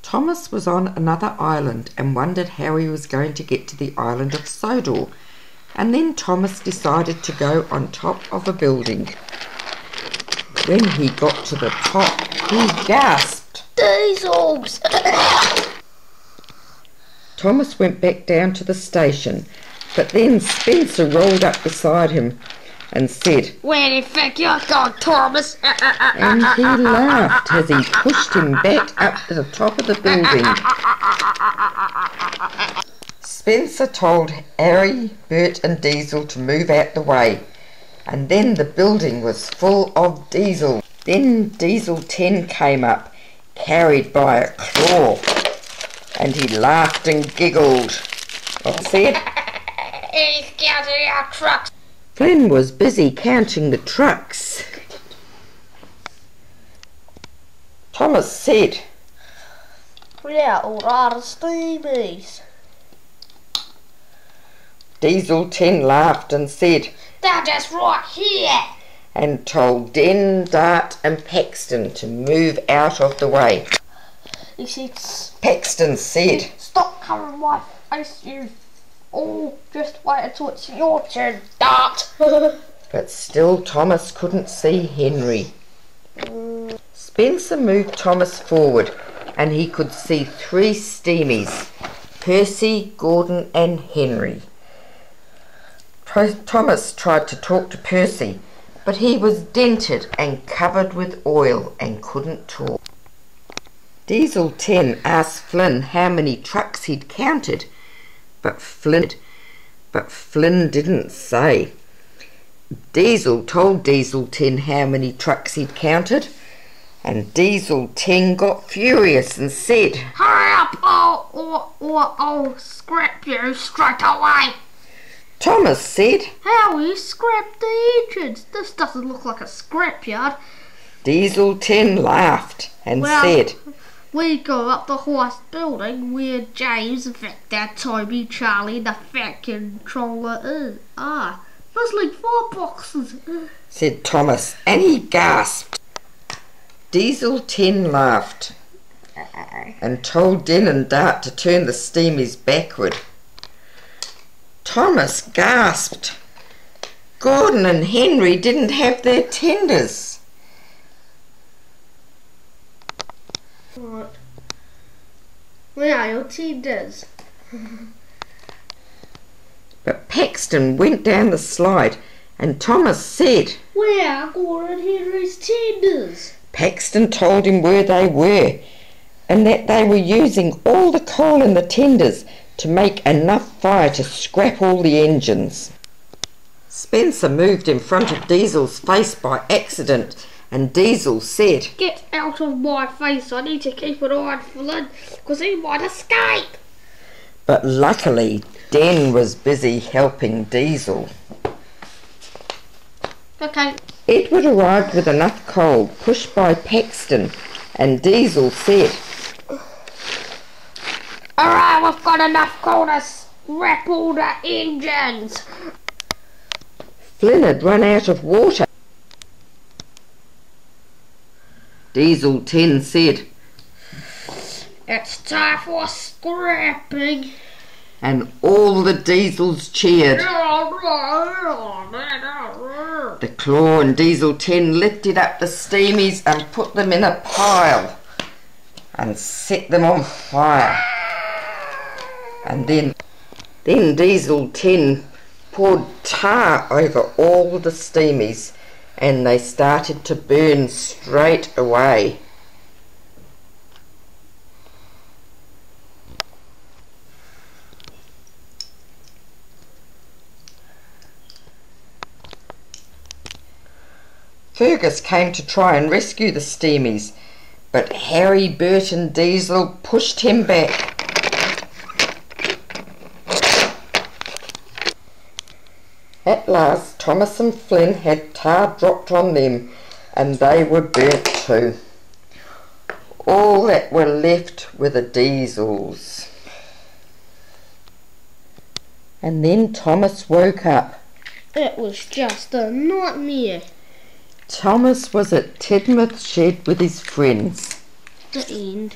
Thomas was on another island and wondered how he was going to get to the island of Sodor, and then Thomas decided to go on top of a building. When he got to the top, he gasped, "Diesels!" Thomas went back down to the station, but then Spencer rolled up beside him and said, "Where do you think you're going, Thomas?" and he laughed as he pushed him back up to the top of the building. Spencer told Harry, Bert and Diesel to move out the way, and then the building was full of Diesel. Then Diesel 10 came up, carried by a claw, and he laughed and giggled. I said, "He's counting our trucks." Flynn was busy counting the trucks. Thomas said, "Yeah, all right, steamies." Diesel 10 laughed and said, "They're just right here." and told Den, Dart and Paxton to move out of the way. He said, Paxton said, "Stop covering my face, you all. Just wait until it's your turn, Dart." but still Thomas couldn't see Henry. Spencer moved Thomas forward and he could see 3 steamies, Percy, Gordon and Henry. Thomas tried to talk to Percy, but he was dented and covered with oil and couldn't talk. Diesel 10 asked Flynn how many trucks he'd counted, but Flynn didn't say. Diesel told Diesel 10 how many trucks he'd counted, and Diesel 10 got furious and said, "Hurry up, or I'll scrap you straight away." Thomas said, "How we scrap the engines? This doesn't look like a scrapyard." Diesel 10 laughed and said, "We go up the highest building where James, Victor, Toby, Charlie, the fat controller is. There's like 4 boxes." said Thomas, and he gasped. Diesel 10 laughed and told Den and Dart to turn the steamies backward. Thomas gasped. Gordon and Henry didn't have their tenders. What? Where are your tenders? But Paxton went down the slide and Thomas said, "Where are Gordon and Henry's tenders?" Paxton told him where they were and that they were using all the coal in the tenders to make enough fire to scrap all the engines. Spencer moved in front of Diesel's face by accident and Diesel said, "Get out of my face, I need to keep an eye on Flynn, because he might escape." but luckily Den was busy helping Diesel. Okay. Edward arrived with enough coal pushed by Paxton and Diesel said, "Alright, we've got enough coal to scrap all the engines." Flynn had run out of water. Diesel 10 said, "It's time for scrapping." and all the Diesels cheered. The Claw and Diesel 10 lifted up the steamies and put them in a pile and set them on fire. And then Diesel 10 poured tar over all the steamies and they started to burn straight away. Fergus came to try and rescue the steamies, but Harry, Bert and Diesel pushed him back. At last Thomas and Flynn had tar dropped on them and they were burnt too. All that were left were the Diesels. And then Thomas woke up. It was just a nightmare. Thomas was at Tidmouth Shed with his friends. The end.